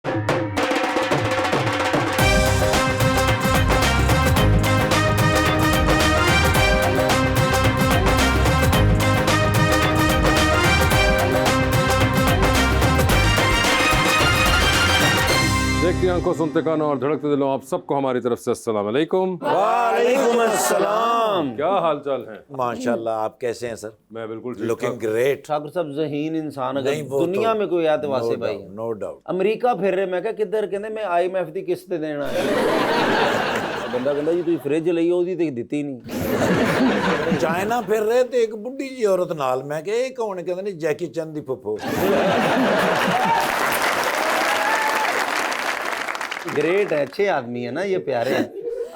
देखती आंखों, सुनते कानों और धड़कते दिलों, आप सबको हमारी तरफ से अस्सलाम वालेकुम। वालेकुम अस्सलाम। क्या हाल चाल है? माशाल्लाह, आप कैसे हैं सर? मैं बिल्कुल ठीक लुकिंग ठाक। ग्रेट। ठाकुर साहब जहीन इंसान अगर नहीं, वो दुनिया तो- में कोई है तो वासे भाई है। No doubt. अमरीका फिर रहे, मैं क्या किधर, कहते मैं IMF ਦੀ किस्त देना है। ਬੰਦਾ ਕਹਿੰਦਾ ਜੀ ਤੁਸੀਂ ਫ੍ਰਿਜ ਲਈ ਉਹਦੀ ਤੇ ਦਿੱਤੀ ਨਹੀਂ। ਚਾਈਨਾ ਫਿਰ ਰਹੇ ਤੇ ਇੱਕ ਬੁੱਢੀ ਜੀ ਔਰਤ ਨਾਲ, ਮੈਂ ਕਿਹਾ ਇਹ ਕੌਣ? ਕਹਿੰਦੇ ਨੇ ਜੈਕੀ ਚੰਦ ਦੀ ਫੁੱਫੋ। ग्रेट है, अच्छे आदमी है ना ये, प्यारे हैं।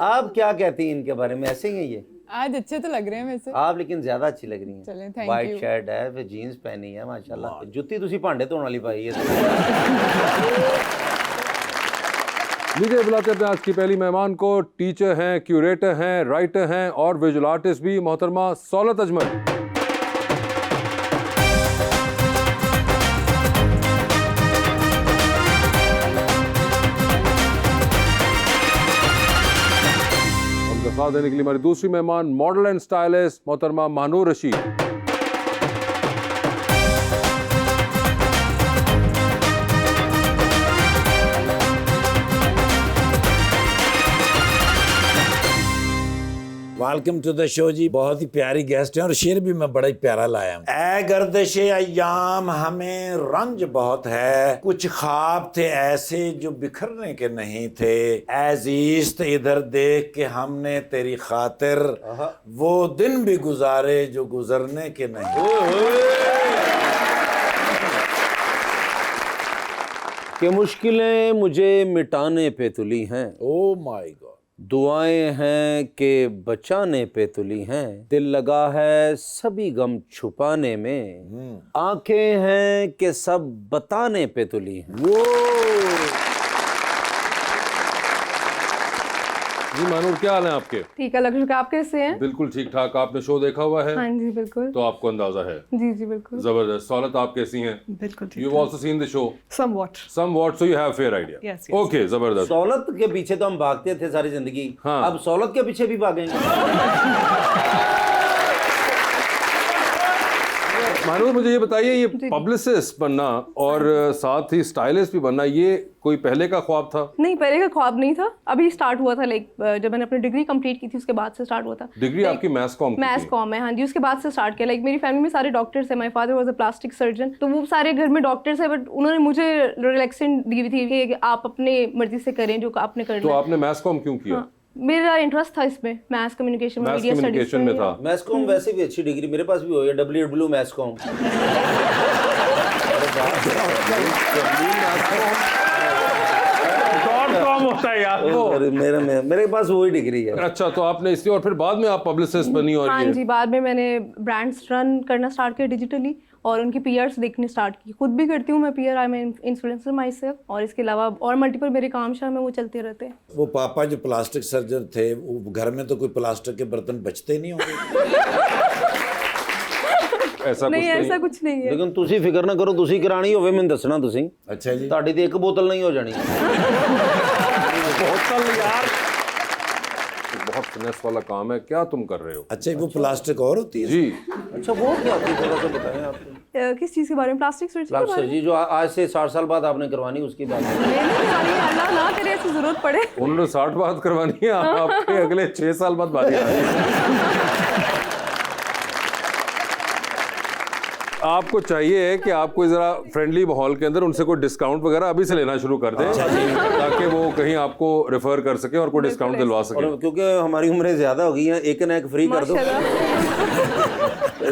आप क्या कहती हैं इनके बारे में? ऐसे ही हैं ये? आज अच्छे तो लग रहे हैं वैसे। आप लेकिन ज्यादा अच्छी लग रही हैं। चलें, thank वाइट you। शर्ट है, फिर जीन्स पहनी है, माशाल्लाह। जुत्ती तुसी भांडे धोने वाली पाई है। लीजिए बुलाते हैं आज की पहली मेहमान को। टीचर हैं, क्यूरेटर हैं, राइटर हैं और विजुअल आर्टिस्ट भी, मोहतरमा सौलत अजमल। उनका साथ देने के लिए हमारी दूसरी मेहमान, मॉडल एंड स्टाइलिस्ट मोहतरमा Mahnoor Rashid. Welcome to the show जी। बहुत ही प्यारी गेस्ट हैं और शेर भी मैं बड़ा ही प्यारा लाया हूँ। ऐ गर्दिशे अय्याम हमें रंज बहुत है, कुछ ख्वाब थे ऐसे जो बिखरने के नहीं थे, ऐज़ीज़ इधर देख के हमने तेरी खातिर वो दिन भी गुजारे जो गुजरने के नहीं। कि मुश्किलें मुझे मिटाने पे तुली हैं, ओ माय गॉड। दुआएं हैं कि बचाने पे तुली हैं, दिल लगा है सभी गम छुपाने में, आंखें हैं कि सब बताने पे तुली हैं। वो जी महानूर, क्या हाल है आपके? ठीक है, लक्ष्य आप कैसे हैं? बिल्कुल ठीक ठाक। आपने शो देखा हुआ है हाँ जी बिल्कुल। तो आपको अंदाजा है। जी जी बिल्कुल। जबरदस्त। सौलत, आप कैसी हैं? बिल्कुल ठीक। You have also seen the show Somewhat. Somewhat, so you have fair idea. Yes, yes. Okay, जबरदस्त। सौलत के पीछे तो हम भागते थे सारी जिंदगी, हाँ। अब सौलत के पीछे भी भागेंगे। महानूर, मुझे ये बताइए, ये पब्लिसिस्ट बनना और साथ ही स्टाइलिस्ट भी बनना, ये कोई पहले का ख्वाब था? नहीं, पहले का ख्वाब नहीं था, अभी स्टार्ट हुआ था। लाइक जब मैंने अपनी डिग्री कंप्लीट की थी उसके बाद से स्टार्ट हुआ था। डिग्री आपकी मैथ्स कॉम की मैथ्स थी? कॉम है, हाँ जी। उसके बाद से स्टार्ट किया। लाइक मेरी फैमिली में सारे डॉक्टर्स हैं, my father was a plastic surgeon, तो वो सारे घर में डॉक्टर्स हैं, बट उन्होंने मुझे रिलैक्सेशन दी हुई थी कि आप अपने मर्जी से करें जो आपने करना तो है। आपने मैथ्स कॉम क्यों किया? हाँ, मेरा इंटरेस्ट था इसमें, मैथ्स कम्युनिकेशन में, मैथ्स मीडिया कम्युनिकेशन में था। मैथ्स कॉम वैसे भी अच्छी डिग्री, मेरे पास भी हो गया WW मैथ्स कॉम। कॉम होता है यार वो। मेरे पास वही डिग्री है। अच्छा, तो आपने इसलिए, और फिर बाद में आप पब्लिसिस्ट बनी और हाँ ये जी, बाद में मैंने ब्रांड्स रन करना स्टार्ट किया डिजिटली और उनकी पीआर्स देखने स्टार्ट की। खुद भी करती हूँ मैं PR, I am influencer my self, और इसके अलावा और मल्टीपल मेरे काम शाम में वो चलते रहते हैं। वो पापा जो प्लास्टिक सर्जन थे, वो घर में तो कोई प्लास्टिक के बर्तन बचते नहीं होंगे। ऐसा नहीं, कुछ ऐसा कुछ नहीं है। लेकिन तुसी फिक्र ना करो, तुसी करानी होवे मैंने दसना, तुसी अच्छा जी। ਤੁਹਾਡੀ ਤੇ ਇੱਕ बोतल नहीं हो जानी। बोतल यार, बहुत फिनेस वाला काम है। क्या तुम कर रहे हो? अच्छा, वो प्लास्टिक और होती है? जी, अच्छा, वो क्या होती है, थोड़ा सा बताएं आप। किस चीज़ के बारे में? प्लास्टिक सर्जरी के बारे में? सर्जरी जो आज से 60 साल बाद आपने करवानी, उसकी बात है। नहीं करवानी है, अल्लाह ना करे ऐसी जरूरत पड़े। उन्होंने 60 बाद करवानी है, आपके अगले 6 साल बाद बारी आ रही है। आपको चाहिए कि आप कोई जरा फ्रेंडली माहौल के अंदर उनसे कोई डिस्काउंट वगैरह अभी से लेना शुरू कर दें, ताकि वो कहीं आपको रेफर कर सके और कोई डिस्काउंट दिलवा सके। और क्योंकि हमारी उम्रें ज्यादा हो गई हैं, एक ना एक फ्री कर दो।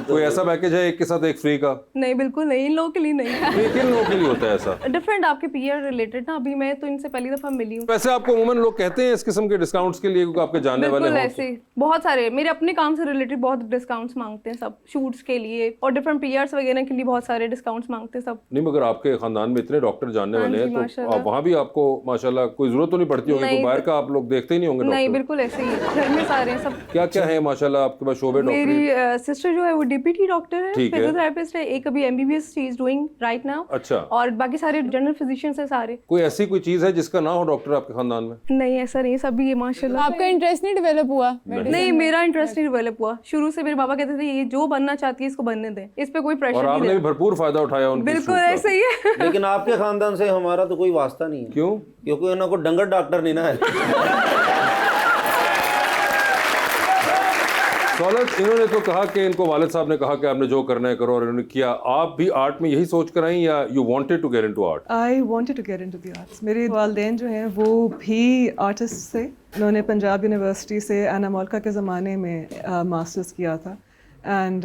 कोई ऐसा पैकेज है एक के साथ एक फ्री का? नहीं, बिल्कुल नहीं, इन लोगों के लिए नहीं। ये किन लोगों के लिए होता है ऐसा? डिफरेंट आपके पीआर रिलेटेड ना, अभी मैं तो इनसे पहली दफा मिली हूँ। वैसे आपको अमूमन लोग कहते हैं इस किस्म के डिस्काउंट्स के लिए, क्योंकि आपके जानने वाले बिल्कुल हों ऐसे ही बहुत सारे मेरे अपने काम से रिलेटेड बहुत डिस्काउंट्स मांगते हैं सब, शूट्स के लिए और डिफरेंट पीआर्स वगैरह के लिए बहुत सारे डिस्काउंट्स मांगते हैं सब। नहीं, मगर आपके खानदान में इतने डॉक्टर जानने वाले हैं, तो माशाल्लाह। वहाँ भी आपको माशाल्लाह कोई जरूरत तो नहीं पड़ती होगी, कोई बाहर का आप लोग देखते ही नहीं होंगे नहीं, डॉक्टर? बिल्कुल ऐसे ही घर में सारे हैं सब। क्या क्या है माशाल्लाह आपके पास शोबे डॉक्टर? मेरी सिस्टर जो है वो डीपीटी डॉक्टर है, ठीक है। फिजियोथेरेपिस्ट है, एक अभी MBBS she is doing right now. अच्छा। और बाकी सारे जनरल फिजिशियंस है सारे। कोई ऐसी कोई चीज है जिसका ना हो डॉक्टर आपके खानदान में? नहीं ऐसा नहीं, सभी ये माशाल्लाह। आपका इंटरेस्ट नहीं डेवलप हुआ? नहीं, मेरा इंटरेस्ट नहीं डेवलप हुआ। शुरू से मेरे पापा कहते थे ये जो बनना चाहती है इसको बनने दें, इस पे कोई प्रेशर और नहीं आपने देना। भी भरपूर फायदा उठाया उनकी बिल्कुल छूट का। ऐसे ही है। लेकिन आपके खानदान से हमारा तो कोई वास्ता नहीं है। क्यों? क्योंकि उन्होंने को डंगर डॉक्टर नहीं ना है। सौलत, इन्होंने तो कहा कि इनको वालिद साहब ने कहा कि आपने जो करना है करो, और इन्होंने किया। आप भी आर्ट में यही सोच कर आई या you wanted to get into art? I wanted to get into the arts. मेरे वालिदैन जो हैं वो भी आर्टिस्ट थे। उन्होंने पंजाब यूनिवर्सिटी से एना मौलका के ज़माने में मास्टर्स किया था। एंड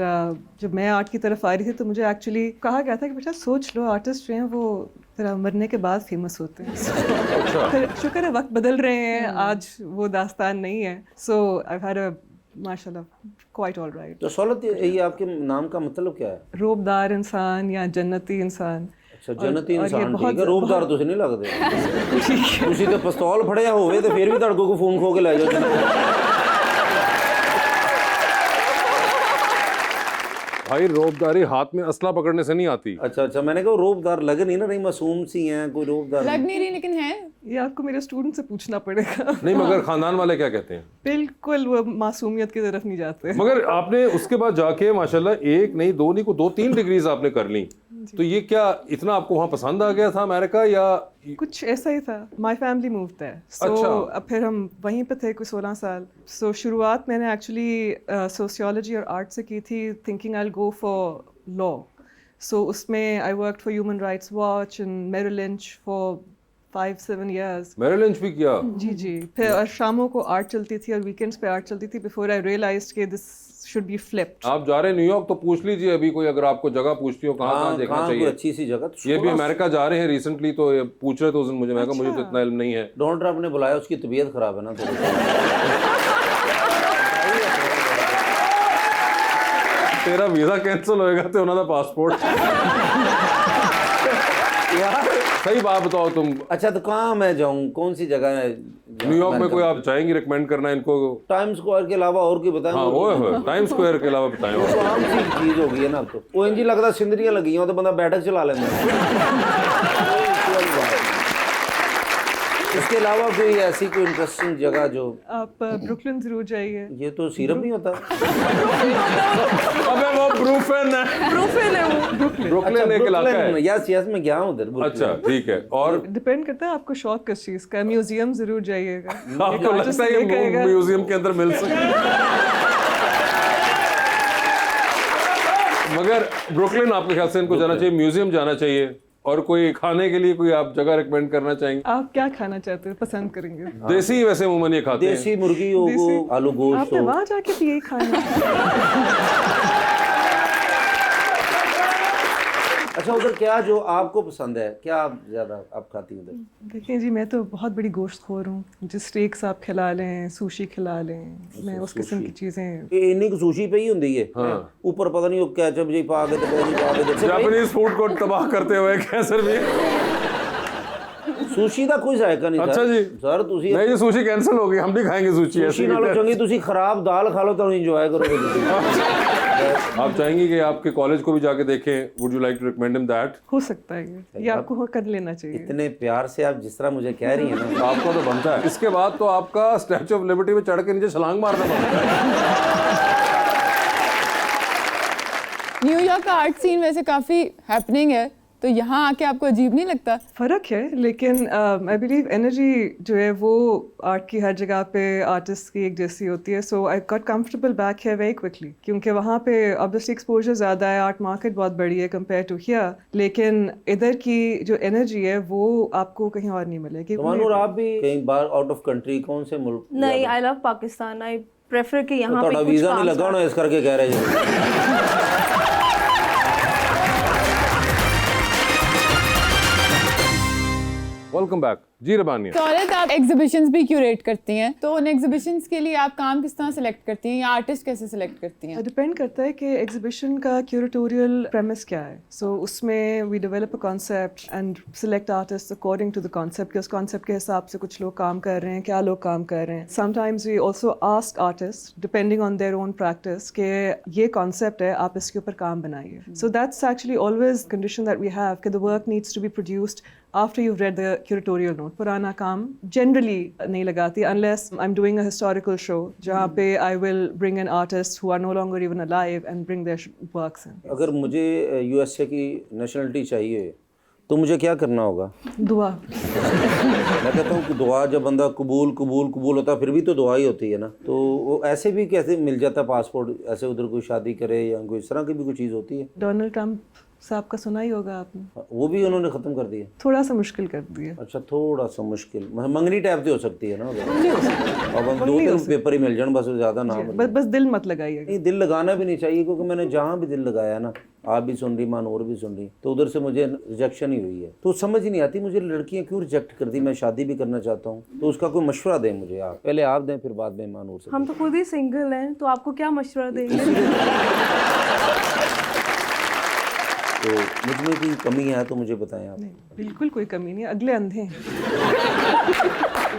जब मैं आर्ट की तरफ आ रही थी तो मुझे एक्चुअली कहा गया था कि बेटा सोच लो, आर्टिस्ट जो हैं वो तेरा मरने के बाद फेमस होते हैं। फिर शुक्र है वक्त बदल रहे हैं, आज वो दास्तान नहीं है। सो आई हैड अ माशाल्लाह क्वाइट ऑल राइट। तो सौलत, ये आपके नाम का मतलब क्या है? रोबदार इंसान या जन्नती इंसान। अच्छा, जन्नती और ये इंसान, बहुत- ठीक है। रोबदार तुझे नहीं लगते? तुसी तो पिस्तौल फड़िया होवे तो फिर भी तड़कों को फोन खो के ले जाओ। भाई रोबदारी हाथ में असला पकड़ने से नहीं आती। अच्छा अच्छा, मैंने कहा रोबदार लग नहीं ना रही, मासूम सी हैं, कोई रोबदार लग नहीं रही लेकिन है। ये आपको मेरे स्टूडेंट से पूछना पड़ेगा। नहीं, मगर खानदान वाले क्या कहते हैं? बिल्कुल वो मासूमियत की तरफ नहीं जाते। मगर आपने उसके बाद जाके माशाल्लाह एक नहीं, दो नहीं, को 2-3 डिग्रीज आपने कर ली। तो ये क्या इतना आपको वहाँ पसंद आ गया था अमेरिका, या कुछ ऐसा ही था। माय फैमिली मूव देयर, सो अच्छा। अब फिर हम वहीं पे थे कोई 16 साल। सो शुरुआत मैंने एक्चुअली सोशियोलॉजी और आर्ट से की थी, thinking I will go for law. So उसमें I worked for Human Rights Watch and Merrill Lynch for 5-7 years। Merrill Lynch भी किया? जी जी। फिर और शामों को आर्ट चलती थी और वीकेंड्स पे आर्ट चलती थी, बिफोर आई रियलाइज्ड कि दिस शुड बी फ्लिप्ड। आप जा रहे हैं न्यूयॉर्क तो पूछ लीजिए अभी कोई, अगर आपको जगह पूछती हो कहाँ कहाँ देखना कहाँ कोई चाहिए। अच्छी सी जगह तो ये भी अमेरिका जा रहे हैं रिसेंटली, तो ये पूछ रहे थे उस दिन मुझे, मैं कहा मुझे तो इतना इल्म नहीं है। डोनाल्ड ट्रंप ने बुलाया, उसकी तबीयत खराब है ना तो। तेरा वीजा कैंसिल होएगा तो उन्होंने पासपोर्ट। यार सही बात बताओ तुम, अच्छा तो कहाँ मैं जाऊँ, कौन सी जगह है? न्यूयॉर्क में कोई आप चाहेंगी रिकमेंड करना इनको? टाइम स्क्वायर के अलावा और कोई बताएं? हाँ वो टाइम स्क्वायर के अलावा बताएं। तो आम सी चीज हो गई है ना अब तो। वो इंजी लगता सिंदरियां लगी हो तो बंदा बैठक चला लेता है। इसके अलावा कोई ऐसी कोई इंटरेस्टिंग जगह जो? आप ब्रुकलिन जरूर जाइए। ये तो सिरप नहीं होता। अबे वो ब्रूफेन है। ब्रूफिन है वो। ब्रुकलिन एक इलाका है। यस यस, मैं गया हूँ उधर। अच्छा ठीक है। और डिपेंड करता है आपको शौक किस चीज़ का। म्यूजियम जरूर जाइएगा। आपको लगता है ये म्यूजियम के अंदर मिल सकता है? मगर ब्रुकलिन आपके ख्याल से इनको जाना चाहिए, म्यूजियम जाना चाहिए, और कोई खाने के लिए कोई आप जगह रिकमेंड करना चाहेंगे? आप क्या खाना चाहते हैं, पसंद करेंगे? देसी वैसे उमूमन ये खाते हैं। देसी मुर्गी हो, देसी- आलू गोश्त आपने हो। वहाँ जाके भी यही खाना। अच्छा, उधर क्या जो आपको पसंद है, क्या आप ज्यादा आप खाती हैं उधर? देखिए जी, मैं तो बहुत बड़ी गोश्तखोर हूँ। मुझे स्टेक्स आप खिला लें, सुशी खिला लें, मैं उस किस्म की चीज़ें। ये इन्नी सुशी पे ही होती है। ऊपर पता नहीं वो केचप जी पा के तो पता नहीं पा के देखो। जापानीज फूड को तबाह करते हुए कैसर भी। सुशी ਦਾ ਕੋਈ ਜ਼ਾਇਕਾ ਨਹੀਂ अच्छा जी। सर ਤੁਸੀਂ नहीं, ये सुशी कैंसिल हो गई, हम नहीं खाएंगे सुशी सुशी नालों चंगी ਤੁਸੀਂ खराब दाल खा लो तो एंजॉय करोगे ਤੁਸੀਂ। आप चाहेंगी कि आपके कॉलेज को भी जाके देखें? Would you like to recommend him that? हो सकता है ये आपको कर लेना चाहिए। इतने प्यार से आप जिस तरह मुझे कह रही हैं ना, आपका तो बनता है। इसके बाद तो आपका स्टैचू ऑफ लिबर्टी में चढ़ के नीचे छलांग मारना पड़ता है। न्यूयॉर्क का आर्ट सीन वैसे काफी हैपनिंग है, तो यहाँ आके आपको अजीब नहीं लगता? फ़र्क है, लेकिन आई बिलीव एनर्जी जो है वो आर्ट की हर जगह पे आर्टिस्ट की एक जैसी होती है। So I got comfortable back here very quickly, क्योंकि वहाँ पे ऑब्वियसली एक्सपोजर ज़्यादा है, आर्ट मार्केट बहुत बड़ी है कंपेयर टू हियर, लेकिन इधर की जो एनर्जी है वो आपको कहीं और नहीं मिलेगी। मानूर आप भी कहीं बाहर आउट ऑफ कंट्री कौन से मुल्क? नहीं, I love Pakistan. I prefer कि यहाँ पे ਤੁਹਾਡਾ कुछ वीजा नहीं काम लगा होना इस करके कह रहे हैं। Welcome back. जी रबानिया। शौर्यत, आप एग्जीबिशंस भी क्यूरेट करती हैं, तो उन एग्जीबिशंस के लिए आप काम किस तरह सेलेक्ट करती हैं या आर्टिस्ट कैसे सेलेक्ट करती हैं? डिपेंड करता है कि एग्जीबिशन का क्यूरेटोरियल प्रेमिस क्या है. सो उसमें we develop a concept and select artist according to the concept, कि उस कॉन्सेप्ट के हिसाब से कुछ लोग काम कर रहे हैं, क्या लोग काम कर रहे हैं. Sometimes we also ask artist depending on their own practice कि ये कॉन्सेप्ट है, आप इसके ऊपर काम बनाइए. So that's actually always condition that we have कि the work needs to be produced after you've read the curatorial note. पुराना काम generally नहीं लगाती unless I'm doing a historical show जहाँ पे I will bring in artists who are no longer even alive and bring their works in. अगर मुझे USA की nationality चाहिए तो मुझे क्या करना होगा? दुआ. मैं कहता हूँ कि दुआ, जब बंदा कबूल कबूल कबूल होता फिर भी तो दुआ ही होती है ना. तो वो ऐसे भी कैसे मिल जाता पासपोर्ट, ऐसे उधर कोई शादी करे या कोई इस तरह की भी कोई चीज़ होती है? डोनाल्ड ट्रंप साहब का सुना ही होगा आपने. वो भी उन्होंने ख़त्म कर दिया? थोड़ा सा मुश्किल कर दिया. अच्छा, थोड़ा सा मुश्किल, मंगनी टाइप की हो सकती है ना उधर. अब हम 2-3 पेपर ही मिल जाए बस, ज़्यादा ना. बस दिल मत लगाइए. नहीं, दिल लगाना भी नहीं चाहिए, क्योंकि मैंने जहाँ भी दिल लगाया ना, आप भी सुन रही, मानूर भी सुन रही, तो उधर से मुझे रिजेक्शन ही हुई है. तो समझ ही नहीं आती मुझे लड़कियाँ क्यों रिजेक्ट कर दी. मैं शादी भी करना चाहता हूँ, तो उसका कोई मशवरा दें मुझे आप. पहले आप दें, फिर बाद में मानूर से. हम तो खुद ही सिंगल हैं, तो आपको क्या मशवरा देंगे? तो मुझ में कोई कमी है तो मुझे बताएं आप. नहीं, बिल्कुल कोई कमी नहीं, अगले अंधे हैं.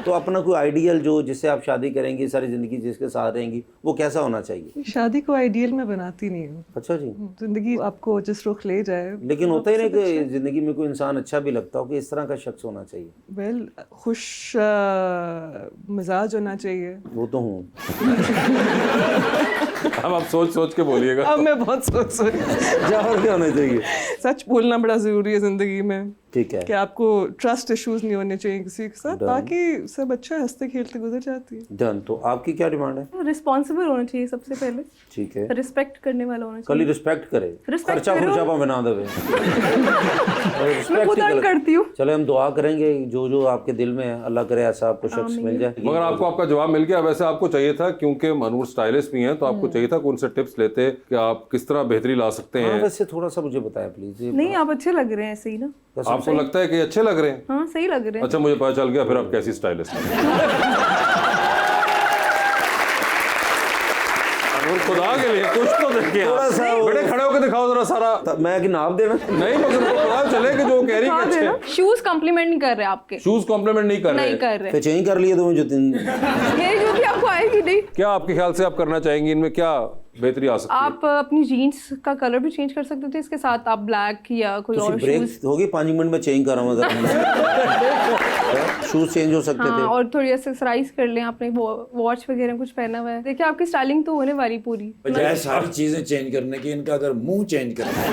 तो अपना कोई आइडियल जो जिससे आप शादी करेंगी, सारी ज़िंदगी जिसके साथ रहेंगी, वो कैसा होना चाहिए? शादी को आइडियल में बनाती नहीं हूँ. अच्छा जी. जिंदगी आपको जिस रुख ले जाए. लेकिन होता ही नहीं कि ज़िंदगी में कोई इंसान अच्छा भी लगता हो कि इस तरह का शख्स होना चाहिए. वेल, खुश मिजाज होना चाहिए. वो तो हूँ. अब आप सोच सोच के बोलिएगा. अब मैं बहुत सोच जवाब क्या होना चाहिए? सच बोलना बड़ा जरूरी है जिंदगी में. ठीक है. कि आपको ट्रस्ट इश्यूज नहीं होने चाहिए किसी के साथ. बाकी सब अच्छा हंसते खेलते गुजर जाती है. डन. तो आपकी क्या डिमांड है? रिस्पॉन्सिबल होना चाहिए सबसे पहले. ठीक है. रिस्पेक्ट करने वाला होना कल चाहिए. रिस्पेक्ट करे, Respect खर्चा करो। खुर्चा बना देवे. मैं खुद अर्न करती हूँ. चलो हम दुआ करेंगे, जो जो आपके दिल में है, अल्लाह करे ऐसा आपको शख्स मिल जाए. मगर आपको आपका जवाब मिल गया. वैसे आपको चाहिए था, क्योंकि मनूर स्टाइलिस्ट भी हैं, तो आपको चाहिए था कि उनसे टिप्स लेते कि आप किस तरह बेहतरी ला सकते हाँ, हैं. वैसे थोड़ा सा मुझे बताया प्लीज. नहीं, आप अच्छे लग रहे हैं ऐसे ही ना. आपको लगता है कि अच्छे लग रहे हैं? हाँ, सही लग रहे हैं. अच्छा, मुझे पता चल गया फिर आप कैसी स्टाइलिस्ट हैं. और खुदा के लिए कुछ तो देखिए. थोड़ा सा बेटे खड़े होकर दिखाओ जरा सारा. मैं कि नाप देना. नहीं, मगर उनको पता चले कि जो वो कह रही है कि अच्छे. शूज कॉम्प्लीमेंट नहीं कर रहे आपके. शूज कॉम्प्लीमेंट नहीं कर नहीं रहे. कर रहे. फिर चेंज कर लिए तो मुझे ये जो भी आपको आएगी नहीं. क्या आपके ख्याल से आप करना चाहेंगे, इनमें क्या बेहतरी आ सकती है? आप अपनी जीन्स का कलर भी चेंज कर सकते थे इसके साथ. आप ब्लैक या कोई और ब्रेक शूज. होगी 5 मिनट में चेंज कर रहा हूँ. शूज चेंज हो सकते हाँ, थे. और थोड़ी एक्सरसाइज कर लें. आपने वॉच वगैरह कुछ पहना हुआ है, देखिए आपकी स्टाइलिंग तो होने वाली पूरी. बजाय सारी चीजें चेंज करने की, इनका अगर मुंह चेंज करना है.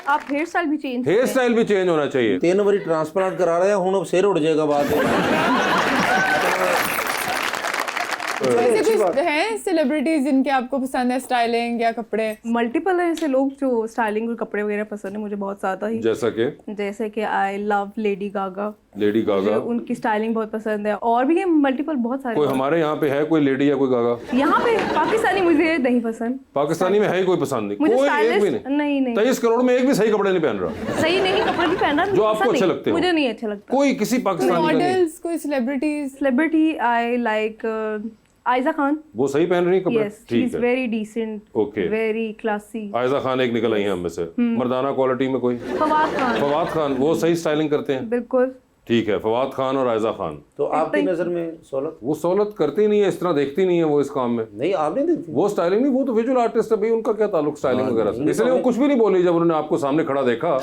आप हेयर स्टाइल भी चेंज. हेयर स्टाइल भी चेंज होना चाहिए. 3 बारी ट्रांसप्लांट करा रहे हैं, हूँ सिर उड़ जाएगा बाद में. ऐसे कुछ हैं सेलिब्रिटीज जिनके आपको पसंद है स्टाइलिंग या कपड़े? मल्टीपल है ऐसे लोग जो स्टाइलिंग और कपड़े वगैरह पसंद है मुझे बहुत ज्यादा ही. जैसा कि I love Lady Gaga. Lady Gaga, उनकी स्टाइलिंग बहुत पसंद है. और भी है मल्टीपल, बहुत सारे. कोई हमारे यहाँ पे है कोई लेडी या कोई गागा? यहाँ पे पाकिस्तानी मुझे नहीं पसंद. पाकिस्तानी में है ही कोई पसंद नहीं? मुझे कोई एक भी स्टाइलिश नहीं. 23 करोड़ में एक भी सही कपड़े नहीं पहन रहा. सही नहीं कपड़े नहीं पहन रहा जो आपको अच्छे लगते हो. मुझे नहीं अच्छा लगता कोई किसी पाकिस्तानी का नहीं. मॉडल्स, कोई celebrities? Celebrity I like Ayeza Khan. वो सही पहन रही है कपड़े? Yes, she is very decent. Okay. Very classy. Aiza Khan एक निकल आई है हम में से. मर्दाना क्वालिटी में कोई? फवाद खान. फवाद खान, वो सही स्टाइलिंग करते हैं. बिल्कुल. ठीक है, फवाद खान और आयजा खान. तो आपकी नजर में सोलत? वो सहूलत करती नहीं है, इस तरह देखती नहीं है वो इस काम में. नहीं, आप नहीं देखती. वो स्टाइलिंग नहीं, वो तो विजुअल आर्टिस्ट है भाई. उनका क्या ताल्लुक स्टाइलिंग वगैरह से? इसलिए वो कुछ भी नहीं बोली जब उन्होंने आपको सामने खड़ा देखा.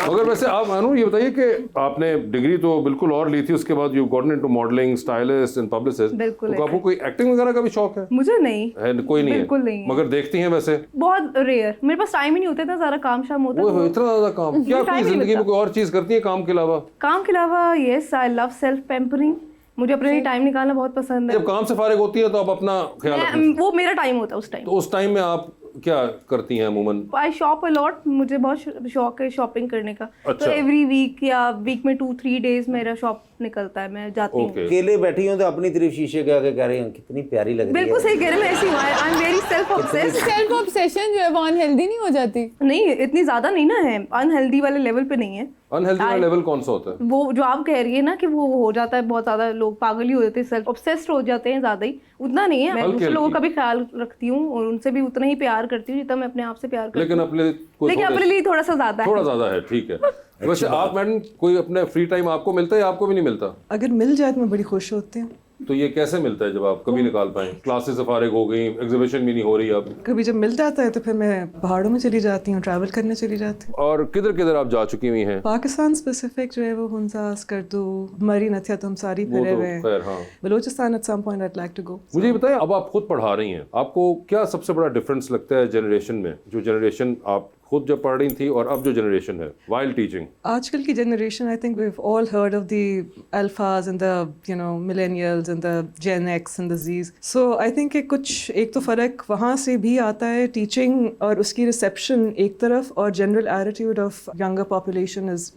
मगर वैसे आप मानो ये बताइए कि आपने डिग्री तो बिल्कुल और ली थी, उसके बाद you gotten into modelling, stylist and publicist. बिल्कुल. तो आपको कोई एक्टिंग वगैरह का भी शौक है? मुझे नहीं है, कोई नहीं है. बिल्कुल नहीं है. मगर देखती हैं वैसे? बहुत रेयर. मेरे पास टाइम ही नहीं होता, इतना सारा काम शाम होता वो है. इतना ज्यादा काम? क्या कोई जिंदगी में कोई और चीज करती है काम के अलावा? काम के अलावा yes, I love self pampering. मुझे अपने लिए टाइम निकालना बहुत पसंद है. जब काम से फारिग होती है तो आप अपना ख्याल रखना. वो मेरा टाइम होता है उस टाइम. तो उस टाइम में आप क्या करती हैं अमूमन? आई शॉप अ लॉट, मुझे बहुत शौक है शॉपिंग करने का। अच्छा। तो एवरी वीक या वीक में 2-3 डेज मेरा शॉप निकलता है, मैं जाती हूँ। ओके। अकेले बैठी हूँ तो अपनी तरफ शीशे के आगे कह रही हूँ कितनी प्यारी लग रही है। बिल्कुल सही कह रहे हैं, मैं ऐसी हूँ, I am very self obsessed. Self obsession जो है वो अनहेल्दी नहीं हो जाती? नहीं, इतनी ज्यादा नहीं ना है, अनहेल्दी वाले लेवल पे नहीं है। अनहेल्दी वाला लेवल कौन सा होता है? वो जो आप कह रही है ना कि वो हो जाता है, बहुत ज्यादा लोग पागल ही हो जाते हैं, सेल्फ ऑब्सेस्ड हो जाते हैं ज्यादा ही, उतना नहीं है। मैं हल्की दूसरे लोगों हल्की। का भी ख्याल रखती हूँ और उनसे भी उतना ही प्यार करती हूँ जितना मैं अपने आप से प्यार करती लेकिन हूँ, अपने को लेकिन अपने लिए थोड़ा सा ज्यादा है। थोड़ा ज्यादा है, ठीक है। वैसे आप मैडम कोई अपने फ्री टाइम आपको मिलता है या आपको भी नहीं मिलता? अगर मिल जाए तो मैं बड़ी खुश होती हूँ। तो ये कैसे मिलता है जब आप कभी निकाल पाए? क्लासेस से फारिग हो गई, एग्जीबिशन भी नहीं हो रही अब, कभी जब मिल जाता है तो फिर मैं पहाड़ों में चली जाती हूँ, ट्रैवल करने चली जाती हूँ। और किधर किधर आप जा चुकी हुई हैं? पाकिस्तान स्पेसिफिक जो है वो हुंसा, स्कर्दू, मरी नथिया तो हम सारी वो फिरे तो हुए हैं। खैर हाँ। Balochistan at some point I'd like to go। मुझे ये बताएं, अब आप खुद पढ़ा रही हैं, आपको क्या सबसे बड़ा डिफरेंस लगता है जनरेशन में? जो जनरेशन आप खुद जब पढ़ रही थी और अब जो जनरेशन है वाइल टीचिंग? आजकल की generation, I think we've all heard of the alphas and the millennials and the Gen X and the Z's. So I think कि कुछ एक तो फ़र्क वहाँ से भी आता है, टीचिंग और उसकी रिसेप्शन एक तरफ, और general attitude of younger population is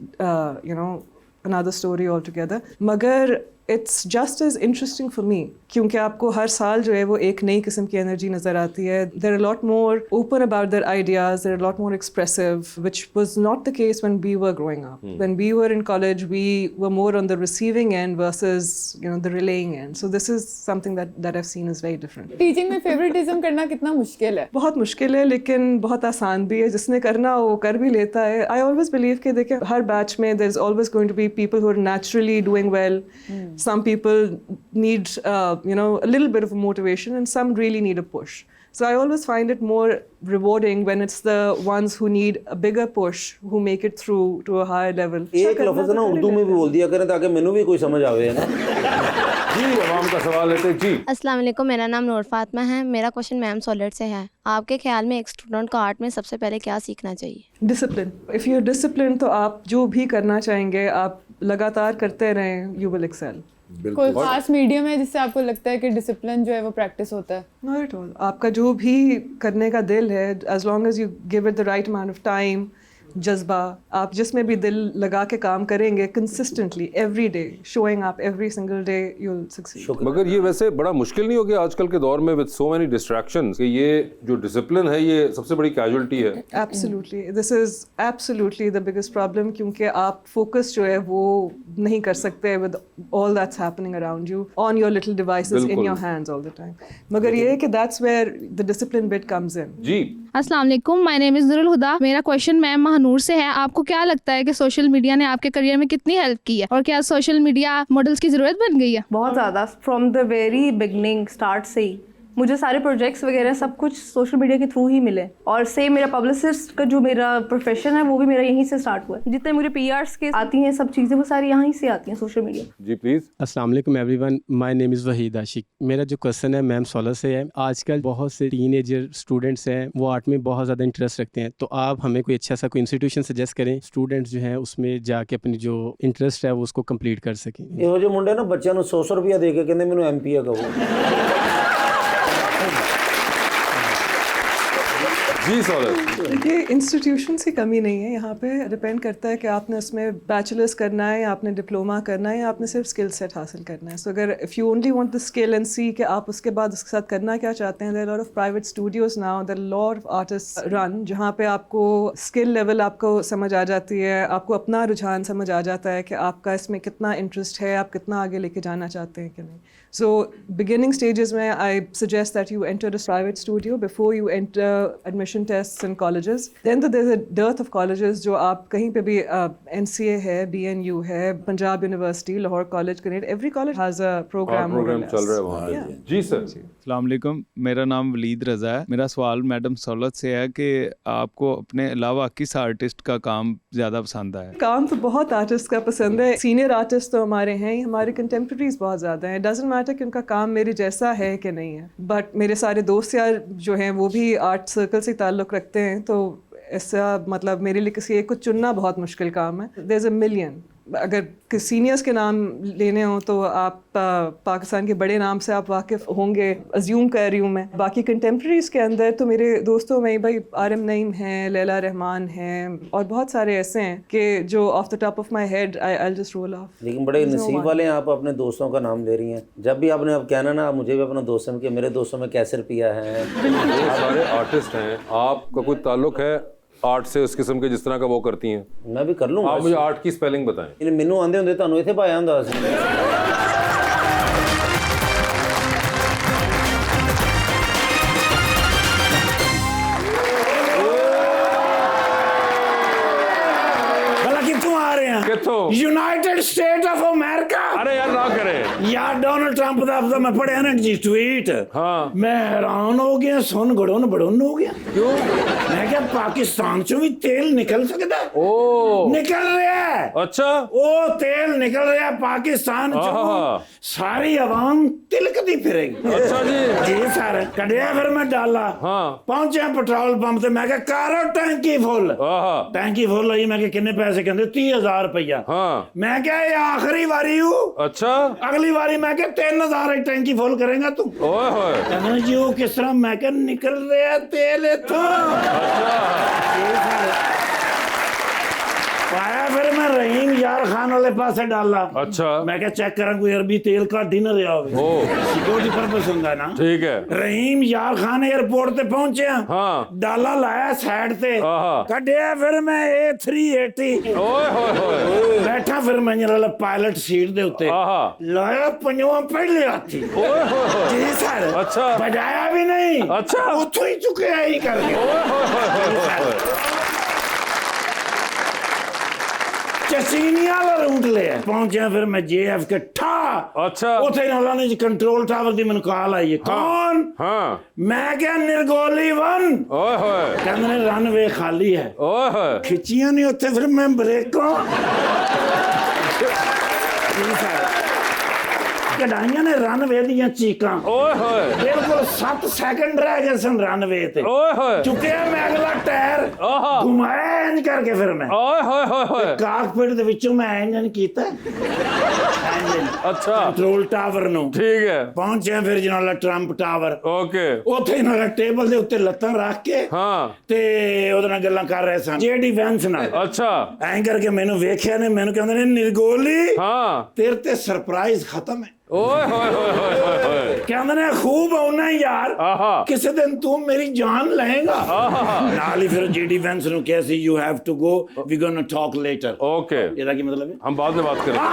another story altogether. मगर it's just as interesting for me क्योंकि आपको हर साल जो है वो एक नई किस्म की एनर्जी नज़र आती है. They're a lot more open about their ideas, they're a lot more expressive, which was not the case when we were growing up. When we were in college, we were more on the receiving end versus the relaying end. So this is something that I've seen is very different. Teaching में favouritism करना कितना मुश्किल है? बहुत मुश्किल है लेकिन बहुत आसान भी है. जिसने करना हो वो कर भी लेता है. I always believe कि देखिए हर बैच में there's always going to be people who are naturally doing well. Some people need a little bit of motivation and some really need a push. So I always find it more rewarding when it's the ones who need a bigger push who make it through to a higher level. एक लफ्ज़ ना उर्दू में भी बोल दिया करें ताकि मैनू भी कोई समझ आवे ना. जी आवाम का सवाल लेते हैं। जी अस्सलाम वालेकुम, मेरा नाम नूर फातिमा है। मेरा क्वेश्चन मैम सॉलिड से है। आपके ख्याल में एक स्टूडेंट को आर्ट में सबसे पहले क्या सीखना चाहिए? Discipline. If you're disciplined तो आप जो भी करना चाहेंगे आप लगातार करते रहें, you will excel. कोई खास मीडियम है जिससे आपको लगता है कि डिसिप्लिन जो है वो प्रैक्टिस होता है? Not at all. आपका जो भी करने का दिल है, as long as you give it the right amount of time, जज्बा, आप जिसमें भी दिल लगा के काम करेंगे consistently every day, showing up every single day, you'll succeed. मगर ये वैसे बड़ा मुश्किल नहीं हो गया आजकल के दौर में with so many distractions कि ये जो डिसिप्लिन है ये सबसे बड़ी कैजुअलिटी है? Absolutely. This is absolutely the biggest problem क्योंकि आप focus जो है वो नहीं कर सकते with all that's happening around you on your little devices in बिल्कुल। your hands all the time. मगर ये है कि that's where the discipline bit comes in. जी अस्सलाम वालेकुम, माय नेम इज़ नुरुल हुदा। मेरा क्वेश्चन मैम महानूर से है। आपको क्या लगता है कि सोशल मीडिया ने आपके करियर में कितनी हेल्प की है और क्या सोशल मीडिया मॉडल्स की ज़रूरत बन गई है? बहुत ज़्यादा, from the very beginning, start से ही मुझे सारे प्रोजेक्ट्स वगैरह सब कुछ सोशल मीडिया के थ्रू ही मिले। और सेम मेरा पब्लिसिस्ट का जो मेरा प्रोफेशन है वो भी मेरा यहीं से स्टार्ट हुआ है। जितने मुझे पीआरस के आती हैं सब चीज़ें वो सारी यहाँ ही से आती हैं, सोशल मीडिया। Ji please. अस्सलाम वालेकुम everyone, my name is Waheed Ashiq. मेरा जो क्वेश्चन है मैम सोलर से है। आजकल बहुत से टीनेजर स्टूडेंट्स हैं वो आर्ट में बहुत ज़्यादा इंटरेस्ट रखते हैं, तो आप हमें कोई अच्छा सा कोई इंस्टीट्यूशन सजेस्ट करें स्टूडेंट्स जो हैं उसमें जाके अपनी जो इंटरेस्ट है वो उसको कंप्लीट कर सकें। ਇਹੋ ਜਿਹੇ ਮੁੰਡੇ ਨਾ ਬੱਚਿਆਂ ਨੂੰ 100 ਰੁਪਇਆ ਦੇ ਕੇ ਕਹਿੰਦੇ ਮੈਨੂੰ ਐਮਪੀਆ ਕਹੋ। जी सॉलिड। देखिए इंस्टीट्यूशंस की कमी नहीं है यहाँ पे, डिपेंड करता है कि आपने उसमें बैचलर्स करना है या आपने डिप्लोमा करना है या आपने सिर्फ स्किल सेट हासिल करना है. सो अगर if you only want the skill and see कि आप उसके बाद उसके साथ करना क्या चाहते हैं, there are lot of private studios now, there are lot of artist run जहाँ पे आपको स्किल लेवल आपको समझ आ जाती है, आपको अपना रुझान समझ आ जाता है कि आपका इसमें कितना इंटरेस्ट है, आप कितना आगे लेके जाना चाहते हैं कि नहीं. So beginning stages में I suggest that you enter a private studio before you enter admission tests in colleges. Then there's a dearth of colleges जो आप कहीं पे भी NCA है, BNU है, Punjab university, Lahore college, Kinnaird, every college has a program चल रहा है वहाँ। जी सर। अस्सलाम वालेकुम, मेरा नाम वलीद रज़ा है। मेरा सवाल मैडम सौलत से है कि आपको अपने अलावा किस आर्टिस्ट का काम ज़्यादा पसंद आया? काम तो बहुत आर्टिस्ट का पसंद है, सीनियर आर्टिस्ट तो हमारे हैं, हमारे कंटेम्प्रेरीज बहुत ज़्यादा हैं. डजंट मैटर कि उनका काम मेरे जैसा है कि नहीं है, बट मेरे सारे दोस्त यार जो हैं वो भी आर्ट सर्कल से ताल्लुक़ रखते हैं, तो ऐसा मतलब मेरे लिए किसी एक को चुनना बहुत मुश्किल काम है. देयर इज़ अ मिलियन अगर सीनियर्स के नाम लेने हों तो आप पाकिस्तान के बड़े नाम से आप वाकिफ़ होंगे, अज्यूम कर रही हूँ मैं। बाकी कंटेम्प्रेरीज़ के अंदर तो मेरे दोस्तों में भाई आरम नईम हैं, लैला रहमान हैं और बहुत सारे ऐसे हैं कि जो of the top of my head I just roll of. लेकिन बड़े नसीब वाले हैं आप, अपने दोस्तों का नाम ले रही हैं। जब भी आपने अब कहना ना, मुझे भी अपने दोस्तों में कि मेरे दोस्तों में कैसे रुपया है। ये सारे आर्टिस्ट हैं, आपका कोई ताल्लुक है आर्ट से उस किस्म के जिस तरह का वो करती हैं? मैं भी कर लूँगा। आप मुझे आर्ट की स्पेलिंग बताएं। मैनू आंदे होंदे ਤੁਹਾਨੂੰ ਇੱਥੇ ਪਾਇਆ ਹੁੰਦਾ ਸੀ। United State of America. अरे यार ना करे यार, डोनाल्ड ट्रंप का मैं पढ़िया ना जी ट्वीट। हाँ, मैं हैरान हो गया, सुन गड़ोन बड़ोन हो गया। क्यों? मैं क्या पाकिस्तान चो भी तेल निकल सकता है? ओ, निकल रहा है। अच्छा, ओ तेल निकल रहा है पाकिस्तान चो, सारी आवाम तिलकती फिरेगी। अच्छा जी सर कढ़िया फिर मैं डाला। हाँ, पहुंचे पेट्रोल पंप से, मैं करो टैंकी फुल। टैंकी फुल हुई, मैं किन्ने पैसे कहते 30,000 रुपया। हाँ, मैं क्या ये आखिरी बारी हूँ? अच्छा, अगली बारी मैं क्या 3,000 टैंकी फुल करेगा तू? ओए होए, जी वो किस तरह? मैं क्या निकल रहा तेल इथों। पाया फिर मैं रहीम यार खान वाले पास डाला। अच्छा, मैं क्या चेक करा कोई अरबी तेल का डिनर रहा सिक्योरिटी पर्पस होता है ना। ठीक है। रहीम यार खान एयरपोर्ट ते पहुंचे। हाँ, डाला लाया साइड ते, कढ़िया फिर मैं A380। ओए होए होए, बैठा फिर मैं जरा पायलट सीट दे उत्ते, लाया पंजवा पहले हाथी। ओए होए, जी सर। अच्छा, बजाया भी नहीं। अच्छा, उतो ही चुके ही करके। ओए होए होए, चसीनिया वाला रूट ले पहुंचे फिर मैं JF के ठा। अच्छा, उथे उन्होंने जी कंट्रोल टावर दी मैंने कॉल आई है। कौन? हाँ, मैं क्या निर्गोली 1। ओए होए, कहते रनवे खाली है। ओए होए, खिंचियां नहीं उथे फिर मैं ब्रेकों कढ़ाइया ने रनवे दियां चीकां। ओए होए, बिल्कुल 7 सेकंड रह गए सन रनवे ते। ओए होए, चुके मैं अगला टायर घुमाया इंज करके फिर मैं। ओए होए होए होए, काकपिट दे विचों मैं इंजन कीता। अच्छा, कंट्रोल टावर नु। ठीक है। पहुंचे फिर जनाला ट्रंप टावर। ओके। उथे नाला टेबल दे उत्ते लत्तां रख के ते ओदे नाल गल्लां कर रहे सन JD वैंस नाल। अच्छा, ऐं करके मैनू वेख्या ने, मैनू कहंदे ने निर्गोली तेरे ते सरप्राइज खत्म है। ओए होए होए होए होए, कहंदे ने खूब आउना यार, किसी दिन तू मेरी जान लेगा। नाल ही फिर JD वैंस नु कहा सी you have to go, we gonna talk later. Okay, ਇਹਦਾ ਕੀ मतलब है? हम बाद में बात करेंगे।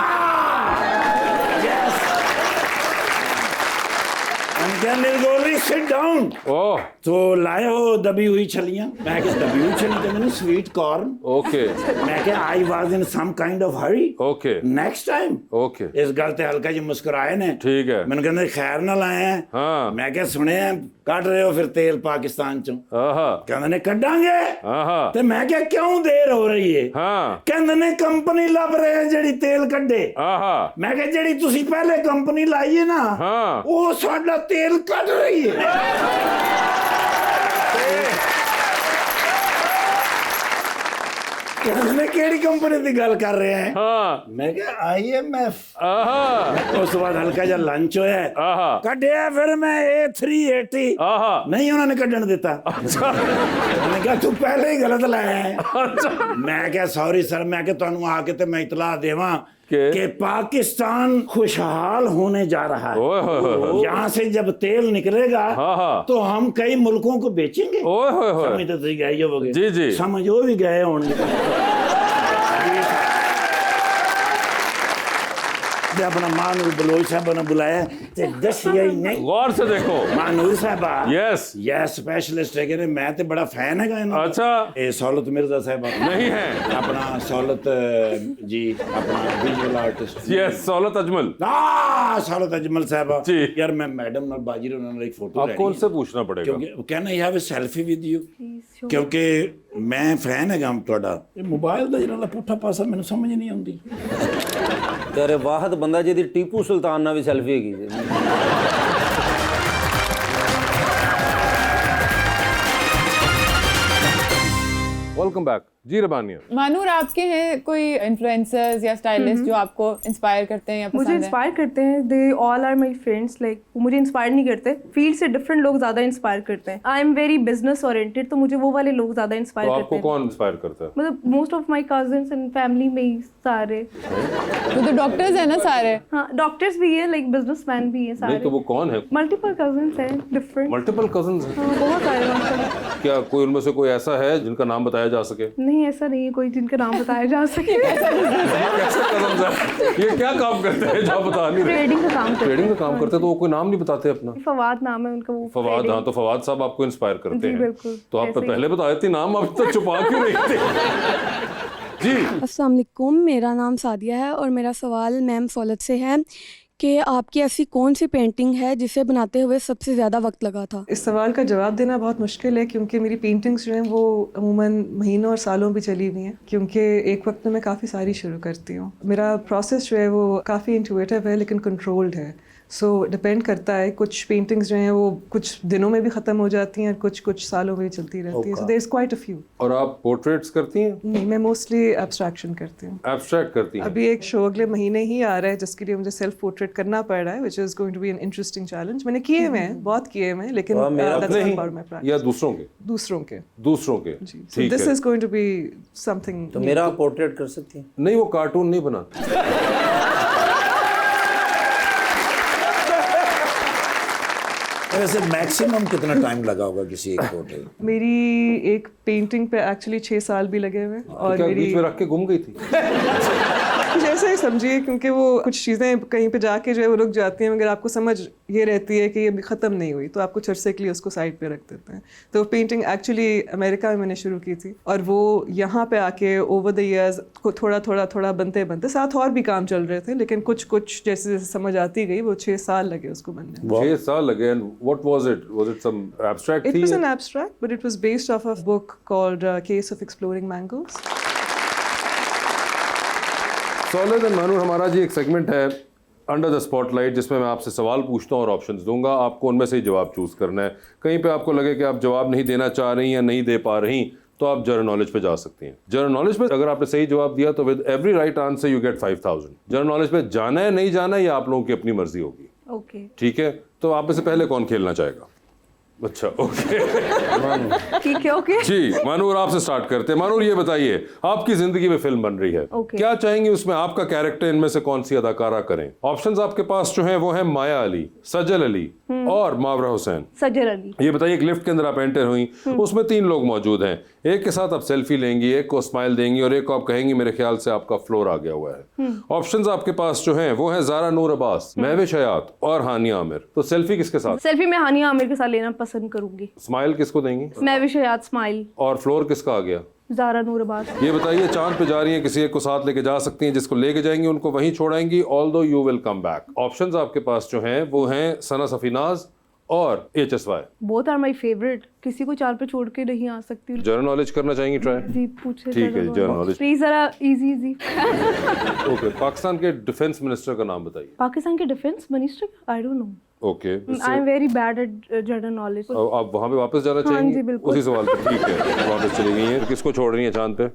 निर्गोली सिट डाउन। तो लाए हो दबी हुई छलियां। मैं क्या दबी हुई छली? कहते ने स्वीट कॉर्न। ओके। मैं क्या I was in some kind of hurry. Okay, next time. Okay, इस गल ते हल्का जी मुस्कुराए ने। ठीक है। मैंने कहते खैर ना लाए हैं। हाँ, मैं क्या सुने कट रहे हो फिर तेल पाकिस्तान चो? कहते ने कटांगे। ते मैं क्या क्यों देर हो रही है? कहते ने कंपनी लब रहे हैं जेड़ी तेल कड्डे। मैं क्या जेड़ी तुसी पहले कंपनी लाई है ना, वो साडा तेल कट रही है। कहने केड़ी कंपनी की गल कर रहे हैं? मैं क्या IMF। उस बाद हल्का जा लंच होया, कढ़िया फिर मैं A380। नहीं उन्होंने कढ़न दिता। मैंने कहा तू पहले ही गलत लाया है। मैं क्या सॉरी सर, मैं क्या तुहानू आके ते मैं इतला देवां कि पाकिस्तान खुशहाल होने जा रहा है। यहाँ से जब तेल निकलेगा तो हम कई मुल्कों को बेचेंगे। समझ तो गए होगे। जी जी, समझो भी गए होंगे। अपना मानूर बलोच साहब ने बुलाया ते दसिया ही नहीं। गौर से देखो, मानूर साहब यस यस स्पेशलिस्ट है कि मैं ते बड़ा फैन है इन्हां। अच्छा, ए सहूलत मिर्जा साहब नहीं है अपना सहूलत जी, अपना विजुअल आर्टिस्ट। यस, सहूलत अजमल। सहूलत अजमल साहब जी। यार मैं मैडम नाल बाजी उन्होंने एक फोटो आपको उनसे पूछना पड़ेगा क्योंकि कहना you have a selfie with you, क्योंकि मैं फैन है हम ਤੁਹਾਡਾ। ਇਹ ਮੋਬਾਈਲ ਦਾ ਜਿਹੜਾ ਪੁੱਠਾ ਪਾਸਾ ਮੈਨੂੰ ਸਮਝ ਨਹੀਂ ਆਉਂਦੀ। ਤੇਰੇ ਵਾਹਦ ਬੰਦਾ ਜਿਹਦੀ ਟੀਪੂ ਸੁਲਤਾਨ ਨਾਲ ਵੀ ਸੈਲਫੀ ਹੈਗੀ ਜੀ। वेलकम वेलकम बैक जी। रबानिया, मानूर, आपके हैं कोई इन्फ्लुएंसर्स या स्टाइलिस्ट जो आपको इंस्पायर करते हैं या मुझे पसंद है? इंस्पायर करते हैं, they all are my friends. Like वो मुझे इंस्पायर नहीं करते, फील्ड से डिफरेंट लोग ज़्यादा इंस्पायर करते हैं। I am very business oriented, तो मुझे वो वाले लोग ज़्यादा इंस्पायर तो करते आपको हैं। कौन इंस्पायर करता है? मतलब most of my cousins and family में ही सारे। तो डॉक्टर्स हैं ना सारे? हाँ, डॉक्टर्स भी है, लाइक बिजनेसमैन भी है नहीं सारे। तो वो कौन है? मल्टीपल कजिन्स हैं, डिफरेंट। मल्टीपल कजन्स हैं? हाँ, बहुत सारे मतलब। क्या कोई उनमें से कोई ऐसा है जिनका नाम बताया जा सके? नहीं, ऐसा नहीं है कोई जिनका नाम बताया जा सके। कैसे कजन्स है? ये क्या काम करते हैं जो आप बता नहीं रहे? ट्रेडिंग का काम करते हैं। ट्रेडिंग का काम करते हैं, तो वो कोई नाम नहीं बताते अपना? फवाद नाम है उनका। वो फवाद, trading- हाँ, तो फवाद साहब आपको इंस्पायर करते जी, हैं। बिल्कुल, तो आप ऐसे ही। पहले बता देती, नाम आप तो छुपा क्यों रही थी? जी, अस्सलाम वालेकुम, मेरा नाम सादिया है और मेरा सवाल मैम सौलत से है कि आपकी ऐसी कौन सी पेंटिंग है जिसे बनाते हुए सबसे ज़्यादा वक्त लगा था? इस सवाल का जवाब देना बहुत मुश्किल है क्योंकि मेरी पेंटिंग्स जो हैं वो अमूमन महीनों और सालों भी चली हुई हैं, क्योंकि एक वक्त में मैं काफ़ी सारी शुरू करती हूँ। मेरा प्रोसेस जो है वो काफ़ी इंट्यूटिव है लेकिन कंट्रोल्ड है। सो डिपेंड करता है, कुछ पेंटिंग्स जो हैं वो कुछ दिनों में भी ख़त्म हो जाती हैं, कुछ सालों में भी चलती रहती है। So there is quite a few. और आप पोर्ट्रेट्स करती हैं? नहीं, मैं मोस्टली एब्स्ट्रैक्शन करती हूँ। एब्स्ट्रैक्ट करती हैं? अभी एक शो अगले महीने ही आ रहा है जिसके लिए मुझे सेल्फ पोर्ट्रेट करना पड़ रहा है, which is going to be an interesting challenge। मैंने किए हुए हैं, बहुत किए हुए हैं, लेकिन that's अपने not part of my he practice। या दूसरों के? दूसरों के। दूसरों के, जी। So ठीक this है। is going to be something। तो मेरा पोर्ट्रेट कर सकती हैं? नहीं, वो कार्टून नहीं बनाते। वैसे मैक्सिमम कितना टाइम लगा होगा किसी एक पोर्ट्रेट? मेरी एक पेंटिंग पे एक्चुअली 6 साल भी लगे हुए हैं। और क्या मेरी बीच में रख के गुम गई थी? कुछ ऐसा ही समझिए, क्योंकि वो कुछ चीज़ें कहीं पे जाके जो है वो रुक जाती हैं, मगर आपको समझ ये रहती है कि ये अभी ख़त्म नहीं हुई, तो आप कुछ अरसे के लिए उसको साइड पे रख देते हैं। तो पेंटिंग एक्चुअली अमेरिका में मैंने शुरू की थी और वो यहाँ पे आके ओवर द ईयर्स को थोड़ा बनते बनते, साथ और भी काम चल रहे थे, लेकिन कुछ जैसे समझ आती गई, वो 6 साल लगे उसको बनने में। 6 साल लगे। And what was it? Was it some abstract It थी? was an abstract, but it was based off a book called Case of Exploring Mangoes। Saulat and Mahnoor, हमारा जी एक सेगमेंट है अंडर द स्पॉटलाइट, जिसमें मैं आपसे सवाल पूछता हूँ और ऑप्शंस दूंगा, आपको उनमें से ही जवाब चूज़ करना है। कहीं पे आपको लगे कि आप जवाब नहीं देना चाह रही या नहीं दे पा रही, तो आप जनरल नॉलेज पे जा सकती हैं। जनरल नॉलेज पे अगर आपने सही जवाब दिया तो with every right answer you get 5000। General knowledge पे जाना है नहीं जाना है, ये आप लोगों की अपनी मर्जी होगी। ओके, ठीक है, तो आप में से पहले कौन खेलना चाहेगा? अच्छा, ओके। ठीक है, ओके। जी, मानूर आपसे स्टार्ट करते हैं। मानूर, ये बताइए, आपकी जिंदगी में फिल्म बन रही है, Okay. क्या चाहेंगे उसमें आपका कैरेक्टर इनमें से कौन सी अदाकारा करें? ऑप्शंस आपके पास जो हैं वो हैं माया अली, सजल अली और मावरा हुसैन। सजल अली। ये बताइए, एक लिफ्ट के अंदर आप एंटर हुई, उसमें 3 लोग मौजूद हैं, एक के साथ आप सेल्फी लेंगी, एक को स्माइल देंगी और एक को आप कहेंगी मेरे ख्याल से आपका फ्लोर आ गया हुआ है। ऑप्शंस आपके पास जो हैं वो हैं ज़ारा नूर अब्बास, महविश हयात और हानिया आमिर। तो सेल्फी किसके साथ? सेल्फी में हानिया आमिर के साथ लेना पसंद करूंगी। स्माइल किसको देंगी? मैं विषयात स्माइल। और फ्लोर किसका आ गया? ज़ारा नूर अब्बास। ये बताइए, चांद पे जा रही हैं, किसी एक को साथ लेके जा सकती हैं, जिसको लेके जाएंगी उनको वहीं छोड़ाएंगी, although you will come back. Options आपके पास जो हैं वो हैं सना सफीनाज और HSY। Both are my favourite, किसी को चार पे छोड़ के नहीं आ सकती। जनरल नॉलेज करना चाहेंगी ट्राई? जी, पूछे। ठीक है, जनरल नॉलेज। प्लीज जरा इजी। ओके, पाकिस्तान के डिफेंस मिनिस्टर का नाम बताइए। पाकिस्तान के defence minister, I don't know. Okay, I am very bad at general knowledge. आप वहाँ पे वापस जाना चाहेंगी? जी, बिल्कुल। उसी सवाल पे, ठीक है, वापस चली गई हैं। किसको छोड़ रही हैं चांद पे?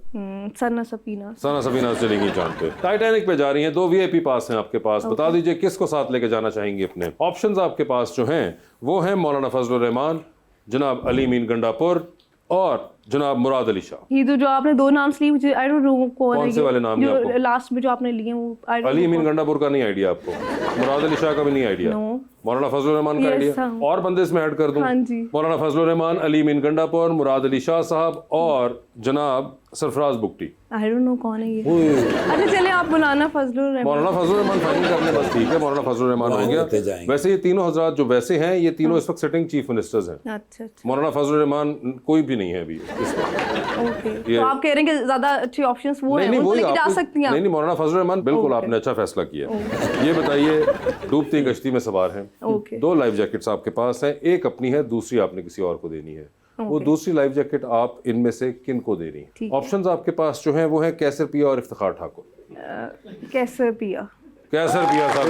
सना सफीना। सना सफीना चली गई चांद पे। टाइटैनिक पे जा रही हैं, 2 VIP पास हैं आपके पास। बता दीजिए किसको साथ लेके जाना चाहेंगी अपने। ऑप्शंस आपके पास जो हैं वो हैं मौलाना फजलुर रहमान, जनाब अली मीन गंडापुर और जनाब मुराद अली शाह। ये तो जो आपने 2 नाम लिए, मुझे आई डोंट नो कौन से वाले नाम है आपको? जो लास्ट में जो आपने लिए वो अली मीन गंडापुर का नहीं आइडिया आपको? मुराद अली शाह का भी नहीं आइडिया? नो। मौलाना फजलुर रहमान का Yes, आइडिया? हाँ। और बंदे इसमें ऐड कर दूं? हाँ जी। मौलाना फजलुर रहमान, अली मीन गंडापुर, मुराद अली शाह साहब और जनाब Sarfaraz Bugti. I don't know कौन है ये। अच्छा चलिए, आप मौलाना फजलुर रहमान। मौलाना फजलुर रहमान फाइनल करने, बस ठीक है, मौलाना फजलुर रहमान हो गया। वैसे ये तीनों हजरात जो वैसे हैं, ये तीनों इस वक्त सिटिंग चीफ मिनिस्टर्स हैं। अच्छा। मौलाना फजलुर रहमान कोई भी नहीं है अभी इस वक्त। ओके, तो आप कह रहे हैं कि ज्यादा अच्छे ऑप्शंस वो हैं, नहीं, उनको वही लेके जा आपने- सकती हैं आप। नहीं, मौलाना फजलुर रहमान बिल्कुल आपने अच्छा फैसला किया। ये बताइए, डूबती कश्ती में सवार हैं, ओके। 2 लाइफ जैकेट्स आपके पास हैं, एक अपनी है, दूसरी आपने किसी और को देनी है। वो दूसरी लाइफ जैकेट आप इनमें से किन को दे रही हैं? ऑप्शंस आपके पास जो हैं वो हैं कैसर पिया और इफ्तिखार ठाकुर। कैसर पिया। कैसर पिया साहब।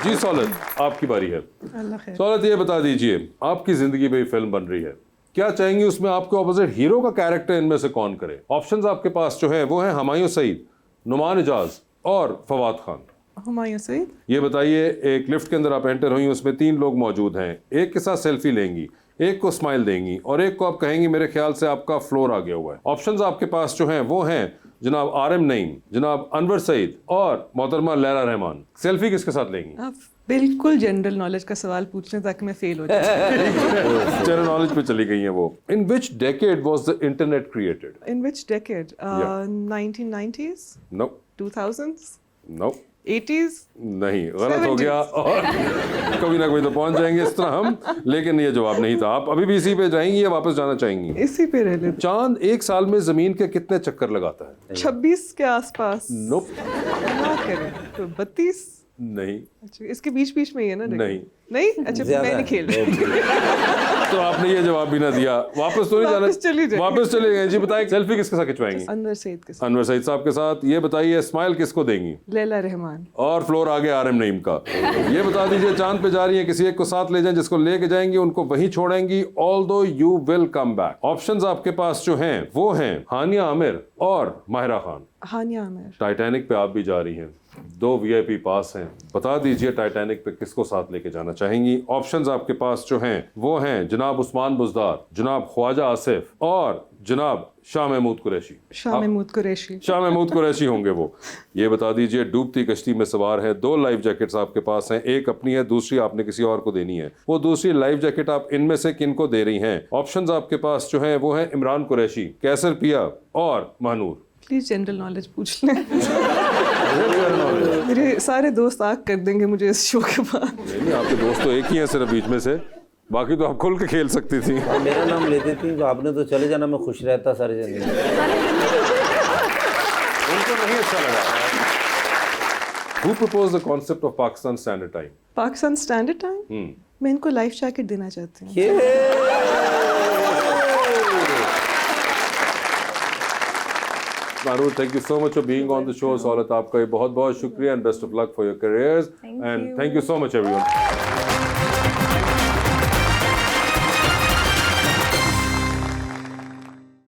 जी सौलत, आपकी बारी है। अल्लाह खैर। सौलत, ये बता दीजिए, आपकी जिंदगी में फिल्म बन रही है, क्या चाहेंगी उसमें आपके ऑपोजिट हीरो का कैरेक्टर इनमें से कौन करे? ऑप्शंस आपके पास जो है वो है हुमायूं सईद, नुमान इजाज और फवाद खान। हुमायूं सईद। ये बताइए, एक लिफ्ट के अंदर आप एंटर हुई, उसमें 3 लोग मौजूद हैं, एक के साथ सेल्फी लेंगी, एक को स्माइल देंगी और एक को आप कहेंगी मेरे ख्याल से आपका फ्लोर आ गया हुआ है। ऑप्शंस आपके पास जो हैं वो हैं जनाब RM नईम, जनाब अनवर सईद और मोहतरमा लैला रहमान। सेल्फी किसके साथ लेंगी? आप बिल्कुल जनरल नॉलेज का सवाल पूछ रहे हैं ताकि मैं फेल हो जाऊं। जनरल नॉलेज पे चली गई हैं वो। In which decade was the internet created? In which decade? 1990s? No 2000s? No 80s? नहीं, गलत हो गया। और कभी ना कभी तो पहुंच जाएंगे इस तरह हम, लेकिन ये जवाब नहीं था। आप अभी भी इसी पे जाएंगी या वापस जाना चाहेंगी? इसी पे रह लेते। चांद एक साल में जमीन के कितने चक्कर लगाता है? 26 के आसपास। नोप, ना करें तो 32। नहीं। अच्छा, इसके बीच में ही है ना? नहीं। नहीं? अच्छा, मैं नहीं खेल रही। तो आपने ये जवाब भी ना दिया। वापस तो नहीं जाना? वापस चले गए। जी बताइए, सेल्फी किसके साथ खिंचवाएंगी? अनवर सईद के साथ। अनवर सईद साहब के साथ। ये बताइए, स्माइल किसको देंगी? लैला रहमान। और फ्लोर आगे RM नईम का। ये बता दीजिए, चांद पे जा रही है, किसी एक को साथ ले जाएं, जिसको लेके जाएंगी उनको वहीं छोड़ेंगी, although you will come back. Options आपके पास जो हैं वो हैं हानिया आमिर और माहिरा खान। हानिया आमिर। टाइटैनिक पे आप भी जा रही हैं, 2 VIP पास हैं, बता दीजिए टाइटैनिक पे किसको साथ लेके जाना चाहेंगी? ऑप्शंस आपके पास जो हैं वो हैं जनाब उस्मान बुज़दार, जनाब ख्वाजा आसिफ और जनाब शाह महमूद कुरैशी। शाह महमूद कुरैशी। शाह महमूद कुरैशी होंगे वो। ये बता दीजिए, डूबती कश्ती में सवार है, 2 लाइफ जैकेट्स आपके पास हैं, एक अपनी है, दूसरी आपने किसी और को देनी है। वो दूसरी लाइफ जैकेट आप इनमें से किन को दे रही हैं? ऑप्शंस आपके पास जो हैं वो हैं इमरान कुरैशी, कैसर पिया और महानूर। प्लीज जनरल नॉलेज पूछ लें। मेरे सारे दोस्त आग कर देंगे मुझे इस शो के बाद। नहीं, आपके दोस्त तो एक ही हैं सिर्फ बीच में से, बाकी तो आप खुल के खेल सकती थी। मेरा नाम ले देती तो आपने तो चले जाना, मैं खुश रहता सारी जिंदगी। उनको नहीं अच्छा लगा। Who proposed the concept of Pakistan Standard Time? Pakistan standard time? मैं इनको लाइफ जैकेट देना चाहती हूँ। Manur, thank you so much for being on the show. Saulat, आपका भी बहुत बहुत शुक्रिया and best of luck for your careers. And thank you so much everyone.